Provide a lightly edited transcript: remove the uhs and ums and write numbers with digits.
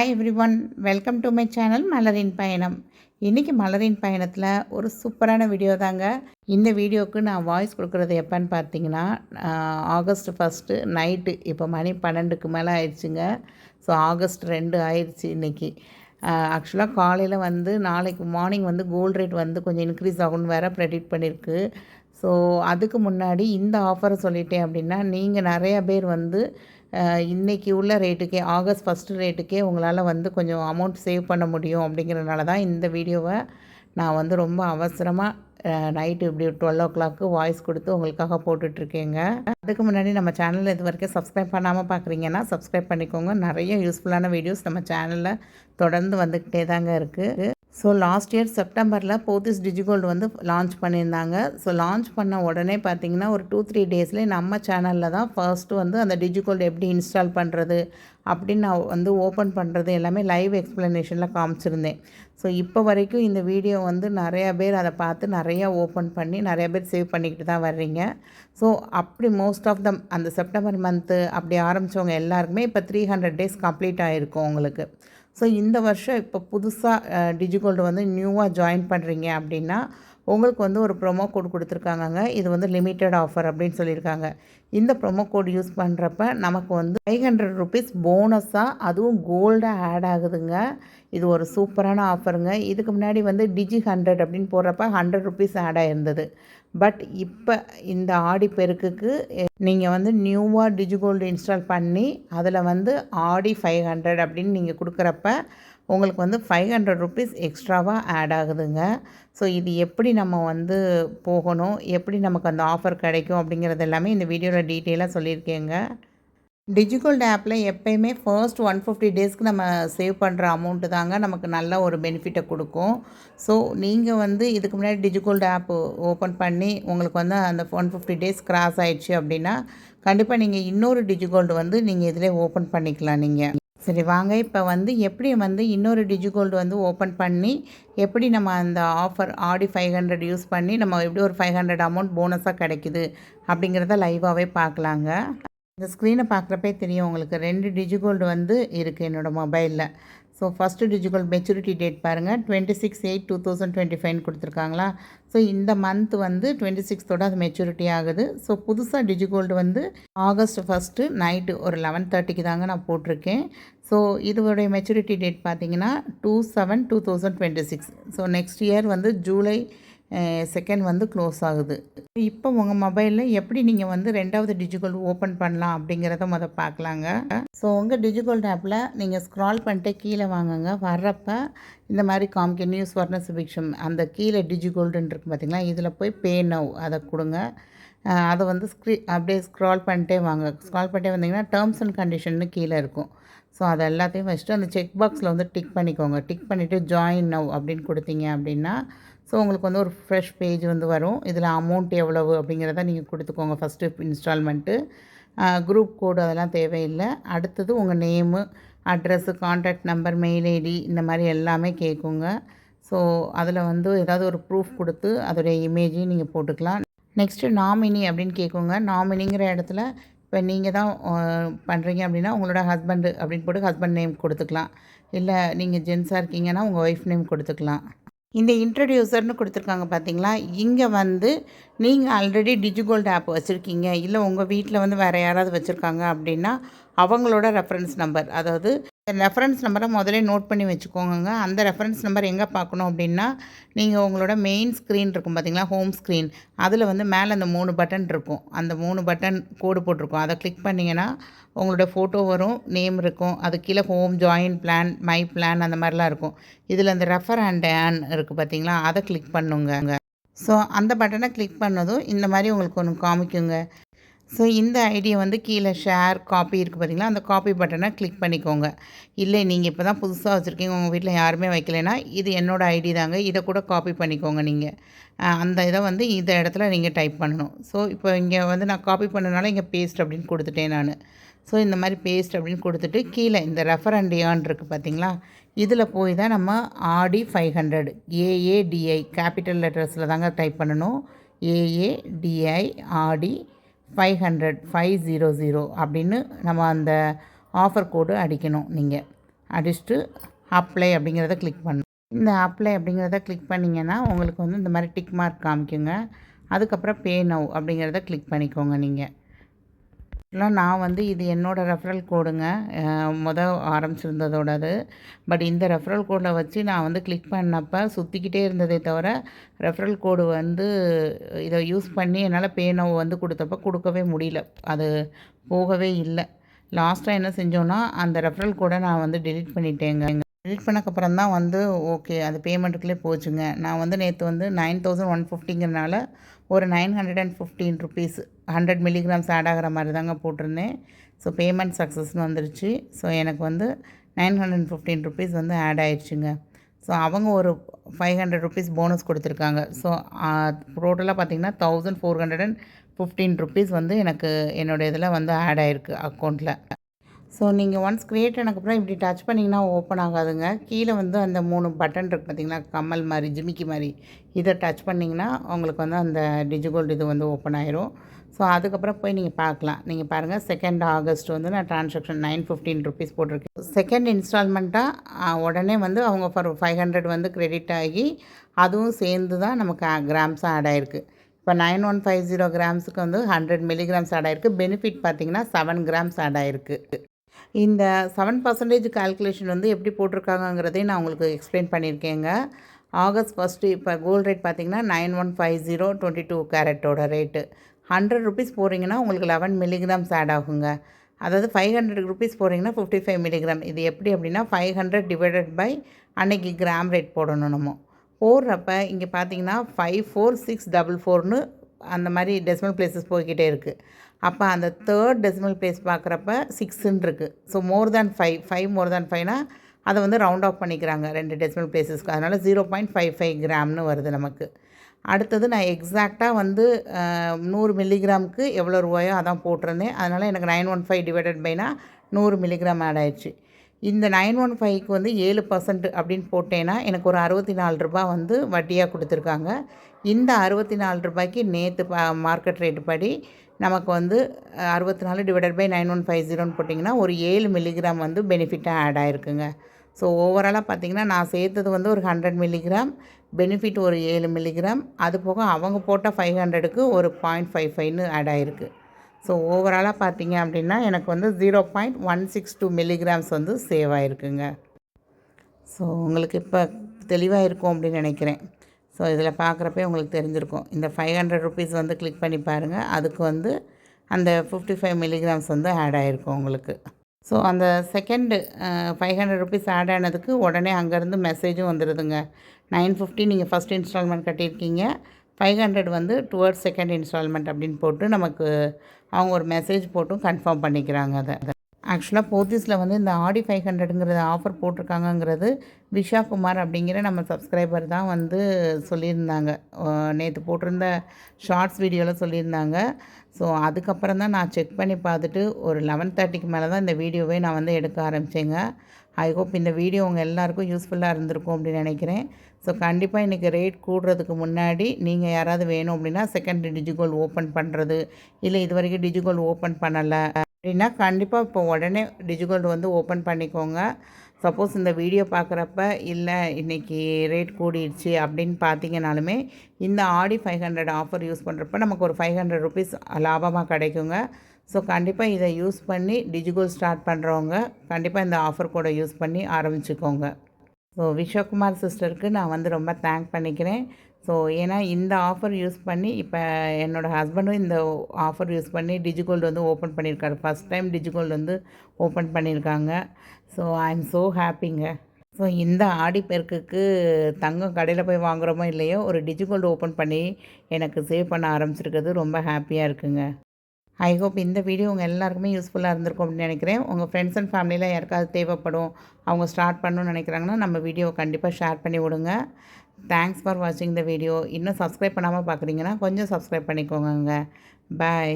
Hi everyone, welcome to my channel மலரின் பயணம். இன்றைக்கி மலரின் பயணத்தில் ஒரு சூப்பரான வீடியோ தாங்க. இந்த வீடியோவுக்கு நான் வாய்ஸ் கொடுக்குறது எப்போன்னு பார்த்தீங்கன்னா, ஆகஸ்ட் 1 நைட்டு, இப்போ மணி 12க்கு மேலே ஆயிடுச்சுங்க. ஸோ ஆகஸ்ட் 2 ஆயிடுச்சு இன்றைக்கி. ஆக்சுவலாக காலையில் வந்து நாளைக்கு மார்னிங் வந்து கோல்டு ரேட் வந்து கொஞ்சம் இன்க்ரீஸ் ஆகும்னு வேறு ப்ரெடிக்ட் பண்ணியிருக்கு. ஸோ அதுக்கு முன்னாடி இந்த ஆஃபரை சொல்லிட்டேன் அப்படின்னா, நீங்கள் நிறையா பேர் வந்து இன்றைக்கி உள்ள ரேட்டுக்கே, ஆகஸ்ட் 1 ரேட்டுக்கே உங்களால் வந்து கொஞ்சம் அமௌண்ட் சேவ் பண்ண முடியும். அப்படிங்கிறதுனால தான் இந்த வீடியோவை நான் வந்து ரொம்ப அவசரமாக நைட்டு இப்படி 12 வாய்ஸ் கொடுத்து உங்களுக்காக போட்டுட்ருக்கேங்க. அதுக்கு முன்னாடி நம்ம சேனலில் இது வரைக்கும் சப்ஸ்கிரைப் பண்ணாமல் பார்க்குறீங்கன்னா சப்ஸ்கிரைப் பண்ணிக்கோங்க. நிறைய யூஸ்ஃபுல்லான வீடியோஸ் நம்ம சேனலில் தொடர்ந்து வந்துக்கிட்டே தாங்க இருக்குது. ஸோ லாஸ்ட் இயர் செப்டம்பரில் போத்தீஸ் டிஜிகோல்டு வந்து லான்ச் பண்ணியிருந்தாங்க. ஸோ லான்ச் பண்ண உடனே பார்த்திங்கன்னா ஒரு 2-3 டேஸ்லேயே நம்ம சேனலில் தான் ஃபர்ஸ்ட்டு வந்து அந்த டிஜிகோல்டு எப்படி இன்ஸ்டால் பண்ணுறது அப்படின்னு நான் வந்து ஓப்பன் பண்ணுறது எல்லாமே லைவ் எக்ஸ்ப்ளனேஷனில் காமிச்சிருந்தேன். ஸோ இப்போ வரைக்கும் இந்த வீடியோ வந்து நிறையா பேர் அதை பார்த்து நிறையா ஓப்பன் பண்ணி நிறையா பேர் சேவ் பண்ணிக்கிட்டு தான் வர்றீங்க. ஸோ அப்படி மோஸ்ட் ஆஃப் தம் அந்த செப்டம்பர் மந்த்து அப்படி ஆரம்பித்தவங்க எல்லாருக்குமே இப்போ 300 டேஸ் கம்ப்ளீட் ஆகிருக்கும் உங்களுக்கு. ஸோ இந்த வருஷம் இப்போ புதுசாக டிஜிகோல்டு வந்து நியூவாக ஜாயின் பண்ணுறீங்க அப்படின்னா உங்களுக்கு வந்து ஒரு ப்ரோமோ கோட் கொடுத்துருக்காங்கங்க. இது வந்து லிமிட்டட் ஆஃபர் அப்படின்னு சொல்லியிருக்காங்க. இந்த ப்ரோமோ கோட் யூஸ் பண்ணுறப்ப நமக்கு வந்து 500 ருபீஸ் போனஸாக அதுவும் கோல்டாக ஆட் ஆகுதுங்க. இது ஒரு சூப்பரான ஆஃபருங்க. இதுக்கு முன்னாடி வந்து டிஜி 100 அப்படின்னு போடுறப்ப 100 ருபீஸ் ஆட் ஆகிருந்தது. பட் இப்போ இந்த ஆடி பெருக்குக்கு நீங்கள் வந்து நியூவாக டிஜிகோல்டு இன்ஸ்டால் பண்ணி அதில் வந்து ஆடி 500 அப்படின்னு நீங்கள் கொடுக்குறப்ப உங்களுக்கு வந்து 500 ருபீஸ் எக்ஸ்ட்ராவாக ஆட் ஆகுதுங்க. ஸோ இது எப்படி நம்ம வந்து போகணும், எப்படி நமக்கு அந்த ஆஃபர் கிடைக்கும் அப்படிங்கிறது எல்லாமே இந்த வீடியோவில் டீட்டெயிலாக சொல்லியிருக்கேங்க. டிஜிகோல்டு ஆப்பில் எப்போயுமே ஃபர்ஸ்ட் 150 டேஸ்க்கு நம்ம சேவ் பண்ணுற அமௌண்ட்டு தாங்க நமக்கு நல்ல ஒரு பெனிஃபிட்டை கொடுக்கும். ஸோ நீங்கள் வந்து இதுக்கு முன்னாடி டிஜிகோல்டு ஆப் ஓப்பன் பண்ணி உங்களுக்கு வந்து அந்த 150 டேஸ் கிராஸ் ஆயிடுச்சு அப்படின்னா கண்டிப்பாக நீங்கள் இன்னொரு டிஜிகோல்டு வந்து நீங்கள் இதிலே ஓப்பன் பண்ணிக்கலாம் நீங்கள். சரி வாங்க, இப்போ வந்து எப்படி வந்து இன்னொரு டிஜிகோல்டு வந்து ஓப்பன் பண்ணி எப்படி நம்ம அந்த ஆஃபர் ஆடி 500 யூஸ் பண்ணி நம்ம எப்படி ஒரு 500 அமௌண்ட் போனஸாக கிடைக்குது அப்படிங்கிறத லைவாகவே பார்க்கலாங்க. இந்த ஸ்க்ரீனை பார்க்குறப்பே தெரியும் உங்களுக்கு 2 டிஜிகோல்டு வந்து இருக்குது என்னோடய மொபைலில். So first DigiGold maturity date பாருங்கள், 26/8/2025 கொடுத்துருக்காங்களா. ஸோ இந்த மந்த் வந்து 26 அது மெச்சூரிட்டி ஆகுது. ஸோ புதுசாக டிஜிகோல்டு வந்து ஆகஸ்ட் 1 நைட்டு ஒரு 11:30க்கு தாங்க நான் போட்டிருக்கேன். ஸோ இதோடைய மெச்சூரிட்டி டேட் பார்த்திங்கன்னா 2/7/2026. ஸோ நெக்ஸ்ட் இயர் வந்து ஜூலை 2 வந்து க்ளோஸ் ஆகுது. இப்போ உங்கள் மொபைலில் எப்படி நீங்கள் வந்து 2வது டிஜிகோல்டு ஓப்பன் பண்ணலாம் அப்படிங்கிறத பார்க்கலாங்க. ஸோ உங்கள் டிஜிகோல்டு ஆப்பில் நீங்கள் ஸ்க்ரால் பண்ணிட்டு கீழே வாங்குங்க. வர்றப்ப இந்த மாதிரி காமிக்க நியூஸ் வர்ண சுபிக்ஷம் அந்த கீழே டிஜிகோல்டுன்னு இருக்குது பார்த்திங்களா, இதில் போய் பே நவ் அதை கொடுங்க. அதை வந்து அப்படியே ஸ்க்ரால் பண்ணிட்டே வாங்க. ஸ்க்ரால் பண்ணிட்டே வந்தீங்கன்னா டேர்ம்ஸ் அண்ட் கண்டிஷன்னு கீழே இருக்கும். ஸோ அதை எல்லாத்தையும் வச்சுட்டு அந்த செக் பாக்ஸில் வந்து டிக் பண்ணிக்கோங்க. டிக் பண்ணிவிட்டு ஜாயின் நவ் அப்படின்னு கொடுத்தீங்க அப்படின்னா ஸோ உங்களுக்கு வந்து ஒரு ஃப்ரெஷ் பேஜ் வந்து வரும். இதில் அமௌண்ட் எவ்வளவு அப்படிங்கிறத நீங்கள் கொடுத்துக்கோங்க. ஃபஸ்ட்டு இன்ஸ்டால்மெண்ட்டு, குரூப் கோடு அதெல்லாம் தேவையில்லை. அடுத்தது உங்கள் name, address, contact number, mail ID இந்த மாதிரி எல்லாமே கேட்குங்க. ஸோ அதில் வந்து ஏதாவது ஒரு ப்ரூஃப் கொடுத்து அதோடைய இமேஜையும் நீங்கள் போட்டுக்கலாம். நெக்ஸ்ட்டு நாமினி அப்படின்னு கேட்குங்க. நாமினிங்கிற இடத்துல இப்போ நீங்கள் தான் பண்ணுறீங்க அப்படின்னா உங்களோட ஹஸ்பண்டு அப்படின்னு போட்டு ஹஸ்பண்ட் நேம் கொடுத்துக்கலாம். இல்லை நீங்கள் ஜென்ஸாக இருக்கீங்கன்னா உங்கள் ஒய்ஃப் நேம் கொடுத்துக்கலாம். இந்த இன்ட்ரடியூசர்னு கொடுத்துருக்காங்க பார்த்தீங்களா, இங்கே வந்து நீங்கள் ஆல்ரெடி டிஜிகோல்டு ஆப் வச்சுருக்கீங்க, இல்லை உங்கள் வீட்டில் வந்து வேறு யாராவது வச்சுருக்காங்க அப்படின்னா அவங்களோட ரெஃபரன்ஸ் நம்பர், அதாவது ரெஃபரன்ஸ் நம்பரை முதலே நோட் பண்ணி வச்சுக்கோங்க. அந்த ரெஃபரன்ஸ் நம்பர் எங்கே பார்க்கணும் அப்படின்னா நீங்கள் உங்களோட மெயின் ஸ்க்ரீன் இருக்கும் பார்த்திங்களா, ஹோம் ஸ்க்ரீன், அதில் வந்து மேலே அந்த 3 பட்டன் இருக்கும். அந்த 3 பட்டன் கோடு போட்டிருக்கும். அதை கிளிக் பண்ணிங்கன்னா உங்களோட ஃபோட்டோ வரும், நேம் இருக்கும், அது கீழே home, join plan, my plan அந்த மாதிரிலாம் இருக்கும். இதில் அந்த ரெஃபர் அண்ட் ஏர்ன் இருக்குது பார்த்திங்களா, அதை கிளிக் பண்ணுங்க. ஸோ அந்த பட்டனை கிளிக் பண்ணதும் இந்த மாதிரி உங்களுக்கு ஒன்று காமிக்குங்க. ஸோ இந்த ஐடியை வந்து கீழே ஷேர் காப்பி இருக்குது பார்த்திங்களா, அந்த காப்பி பட்டனை கிளிக் பண்ணிக்கோங்க. இல்லை நீங்கள் இப்போ தான் புதுசாக வச்சுருக்கீங்க, உங்கள் வீட்டில் யாருமே வைக்கலைன்னா இது என்னோடய ஐடி தாங்க, இதை கூட காப்பி பண்ணிக்கோங்க. நீங்கள் அந்த இதை வந்து இந்த இடத்துல நீங்கள் டைப் பண்ணணும். ஸோ இப்போ இங்கே வந்து நான் காப்பி பண்ணனால இங்கே பேஸ்ட் அப்படின்னு கொடுத்துட்டேன் நான். ஸோ இந்த மாதிரி பேஸ்ட் அப்படின்னு கொடுத்துட்டு கீழே இந்த ரெஃபர் அண்ட் ஏர்ன் இருக்குது பார்த்திங்களா, இதில் போய் தான் நம்ம ஆடி 500 AADI கேபிட்டல் லெட்டர்ஸில் தாங்க டைப் பண்ணணும். AADI ஆடி 500 500 அப்படின்னு நம்ம அந்த ஆஃபர் கோடு அடிக்கணும் நீங்கள். அடிச்சுட்டு அப்ளை அப்படிங்கிறத கிளிக் பண்ணணும். இந்த அப்ளை அப்படிங்கிறத கிளிக் பண்ணிங்கன்னா உங்களுக்கு வந்து இந்த மாதிரி டிக் மார்க் காமிக்குங்க. அதுக்கப்புறம் பே நவ் அப்படிங்கிறத கிளிக் பண்ணிக்கோங்க நீங்கள். நான் வந்து இது என்னோடய ரெஃபரல் கோடுங்க, ஆரம்பிச்சிருந்ததோடது. பட் இந்த ரெஃபரல் கோடில் வச்சு நான் வந்து கிளிக் பண்ணப்போ சுற்றிக்கிட்டே இருந்ததே தவிர ரெஃபரல் கோடு வந்து இதை யூஸ் பண்ணி என்னால் பே நவ் வந்து கொடுக்கவே முடியல. அது போகவே இல்லை. லாஸ்ட்டாக என்ன செஞ்சோன்னா அந்த ரெஃபரல் கோடை நான் வந்து டெலீட் பண்ணிட்டேங்க. டெலிட் பண்ணக்கப்புறம் தான் வந்து ஓகே அது பேமெண்ட்டுக்குள்ளே போச்சுங்க. நான் வந்து நேற்று வந்து 9150ங்கிறனால ஒரு 915 ருபீஸ் 100 மில்லிகிராம்ஸ் ஆட் ஆகிற மாதிரி தாங்க போட்டிருந்தேன். ஸோ பேமெண்ட் சக்ஸஸ்னு வந்துருச்சு. ஸோ எனக்கு வந்து 915 ருபீஸ் வந்து ஆட் ஆயிடுச்சுங்க. ஸோ அவங்க ஒரு 500 ருபீஸ் போனஸ் கொடுத்துருக்காங்க. ஸோ டோட்டலாக பார்த்திங்கன்னா 1415 ருபீஸ் வந்து எனக்கு என்னோடய இதில் வந்து ஆட் ஆகிருக்கு அக்கௌண்ட்டில். ஸோ நீங்கள் ஒன்ஸ் க்ரியேட் ஆனதுக்கப்புறம் இப்படி டச் பண்ணிங்கன்னா ஓப்பன் ஆகாதுங்க. கீழே வந்து அந்த 3 பட்டன் இருக்குது பார்த்திங்களா, கம்மல் மாதிரி ஜிமிக்கி மாதிரி, இதை டச் பண்ணிங்கன்னா உங்களுக்கு வந்து அந்த டிஜிகோல்டு இது வந்து ஓப்பன் ஆயிரும். ஸோ அதுக்கப்புறம் போய் நீங்கள் பார்க்கலாம். நீங்கள் பாருங்கள் 2 ஆகஸ்ட் வந்து நான் ட்ரான்சாக்ஷன் 915 ருபீஸ் போட்டிருக்கேன். செகண்ட் இன்ஸ்டால்மெண்ட்டாக உடனே வந்து அவங்க ஃபார் 500 வந்து க்ரெடிட் ஆகி அதுவும் சேர்ந்து தான் நமக்கு கிராம்ஸாக ஆட் ஆகிருக்கு. இப்போ 9150 கிராம்ஸுக்கு வந்து 100 மில்லிகிராம்ஸ் ஆட் ஆகிருக்கு. பெனிஃபிட் பார்த்திங்கன்னா 7 கிராம்ஸ் ஆட் ஆகிருக்கு. இந்த 7% கால்குலேஷன் வந்து எப்படி போட்டிருக்காங்கங்கிறதையும் நான் உங்களுக்கு எக்ஸ்பிளைன் பண்ணியிருக்கேங்க. ஆகஸ்ட் 1 இப்போ கோல்டு ரேட் பார்த்திங்கன்னா 9150 22 கேரட்டோட ரேட்டு. 100 ருபீஸ் போகிறீங்கன்னா உங்களுக்கு 11 மில்லிகிராம்ஸ் ஆட் ஆகுங்க. அதாவது 500 ருபீஸ் போகிறீங்கன்னா 55 மில்லிகிராம். இது எப்படி அப்படின்னா 500 டிவைடட் பை அன்னைக்கு கிராம் ரேட் போடணும். நம்ம போடுறப்ப இங்கே பார்த்தீங்கன்னா 54644ன்னு அந்த மாதிரி டெசிமல் பிளேஸஸ் போய்கிட்டே இருக்குது. அப்போ அந்த தேர்ட் டெசிமல் பிளேஸ் பார்க்குறப்ப 6ன்னு இருக்குது. ஸோ மோர் தேன் 5 மோர் தேன் 5னா அதை வந்து ரவுண்ட் ஆஃப் பண்ணிக்கிறாங்க 2 டெசிமல் பிளேஸஸ்க்கு. அதனால் 0.55 கிராம்னு வருது நமக்கு. அடுத்தது நான் எக்ஸாக்டாக வந்து 100 மில்லிகிராமுக்கு எவ்வளோ ரூபாயோ அதான் போட்டிருந்தேன். அதனால் எனக்கு 915 டிவைடட் பைனா 100 மில்லிகிராம் ஆட் ஆயிடுச்சு. இந்த 915க்கு வந்து 7% அப்படின்னு போட்டேன்னா எனக்கு ஒரு 64 ரூபாய் வந்து வட்டியாக கொடுத்துருக்காங்க. இந்த 64 ரூபாய்க்கு நேற்று மார்க்கெட் ரேட்டு படி நமக்கு வந்து 64 டிவைடட் பை 9150ன்னு போட்டிங்கன்னா ஒரு 7 மில்லிகிராம் வந்து பெனிஃபிட்டாக ஆட் ஆகிருக்குங்க. ஸோ ஓவராலாக பார்த்திங்கன்னா நான் சேர்த்தது வந்து ஒரு 100 மில்லிகிராம், பெனிஃபிட் ஒரு 7 மில்லிகிராம், அது போக அவங்க போட்ட 500க்கு ஒரு 0.55ன்னு ஆட் ஆகிருக்கு. ஸோ ஓவராலாக பார்த்திங்க அப்படின்னா எனக்கு வந்து 0.162 மில்லிகிராம்ஸ் வந்து சேவ் ஆகிருக்குங்க. ஸோ உங்களுக்கு இப்போ தெளிவாக இருக்கும் அப்படின்னு நினைக்கிறேன். ஸோ இதில் பார்க்குறப்பே உங்களுக்கு தெரிஞ்சிருக்கும். இந்த 500 ருபீஸ் வந்து கிளிக் பண்ணி பாருங்கள். அதுக்கு வந்து அந்த 55 மில்லிகிராம்ஸ் வந்து ஆட் ஆகிருக்கும் உங்களுக்கு. ஸோ அந்த செகண்டு 500 ருபீஸ் ஆட் ஆனதுக்கு உடனே அங்கேருந்து மெசேஜும் வந்துடுதுங்க. 950 நீங்கள் ஃபஸ்ட் இன்ஸ்டால்மெண்ட் கட்டியிருக்கீங்க, 500 வந்து டுவர்ட்ஸ் செகண்ட் இன்ஸ்டால்மெண்ட் அப்படின்னு போட்டு நமக்கு அவங்க ஒரு மெசேஜ் போட்டும் கன்ஃபார்ம் பண்ணிக்கிறாங்க அதை. ஆக்சுவலாக போத்தீஸில் வந்து இந்த ஆடி 500ங்கிறது ஆஃபர் போட்டிருக்காங்கங்கிறது விஷா குமார் அப்படிங்கிற நம்ம சப்ஸ்கிரைபர் தான் வந்து சொல்லியிருந்தாங்க. நேற்று போட்டிருந்த ஷார்ட்ஸ் வீடியோவில் சொல்லியிருந்தாங்க. ஸோ அதுக்கப்புறம் தான் நான் செக் பண்ணி பார்த்துட்டு ஒரு 11:30க்கு மேலே தான் இந்த வீடியோவே நான் வந்து எடுக்க ஆரம்பித்தேங்க. ஐ ஹோப் இந்த வீடியோ உங்கள் எல்லாேருக்கும் யூஸ்ஃபுல்லாக இருந்திருக்கும் அப்படின்னு நினைக்கிறேன். ஸோ கண்டிப்பாக இன்றைக்கி ரேட் கூடுறதுக்கு முன்னாடி நீங்கள் யாராவது வேணும் அப்படின்னா செகண்ட் டிஜிகோல்டு ஓப்பன் பண்ணுறது, இல்லை இது வரைக்கும் டிஜிகோல்டு ஓப்பன் பண்ணலை அப்படின்னா கண்டிப்பாக இப்போ உடனே டிஜிகோல்டு வந்து ஓப்பன் பண்ணிக்கோங்க. சப்போஸ் இந்த வீடியோ பார்க்குறப்ப இல்லை இன்றைக்கி ரேட் கூடிடுச்சு அப்படின்னு பார்த்தீங்கனாலுமே இந்த ஆடி 500 ஆஃபர் யூஸ் பண்ணுறப்ப நமக்கு ஒரு 500 ருபீஸ் லாபமாக கிடைக்குங்க. ஸோ கண்டிப்பாக இதை யூஸ் பண்ணி டிஜிகோல்டு ஸ்டார்ட் பண்ணுறவங்க கண்டிப்பாக இந்த ஆஃபர் கோடை யூஸ் பண்ணி ஆரம்பிச்சுக்கோங்க. ஸோ விஸ்வகுமார் சிஸ்டருக்கு நான் வந்து ரொம்ப தேங்க் பண்ணிக்கிறேன். ஸோ ஏன்னா இந்த ஆஃபர் யூஸ் பண்ணி இப்போ என்னோடய ஹஸ்பண்டும் இந்த ஆஃபர் யூஸ் பண்ணி டிஜிகோல்டு வந்து ஓப்பன் பண்ணியிருக்காரு. ஃபஸ்ட் டைம் டிஜிகோல்டு வந்து ஓப்பன் பண்ணியிருக்காங்க. ஸோ ஐ எம் ஸோ ஹாப்பிங்க. ஸோ இந்த ஆடி பெருக்குக்கு தங்கம் கடையில் போய் வாங்குகிறோமோ இல்லையோ ஒரு டிஜிகோல்டு ஓப்பன் பண்ணி எனக்கு சேவ் பண்ண ஆரம்பிச்சிருக்கிறது ரொம்ப ஹாப்பியாக இருக்குங்க. ஐ ஹோப் இந்த வீடியோ உங்கள் எல்லாருக்குமே யூஸ்ஃபுல்லாக இருந்திருக்கும் அப்படின்னு நினைக்கிறேன். உங்கள் ஃப்ரெண்ட்ஸ் அண்ட் ஃபேமிலியில் யாருக்காவது தேவைப்படும், அவங்க ஸ்டார்ட் பண்ணணும்னு நினைக்கிறாங்கன்னா நம்ம வீடியோவை கண்டிப்பாக ஷேர் பண்ணி விடுங்க. தேங்க்ஸ் ஃபார் வாட்சிங் த வீடியோ. இன்னும் சப்ஸ்கிரைப் பண்ணாமல் பார்க்குறீங்கன்னா கொஞ்சம் சப்ஸ்கிரைப் பண்ணிக்கோங்க. பாய்.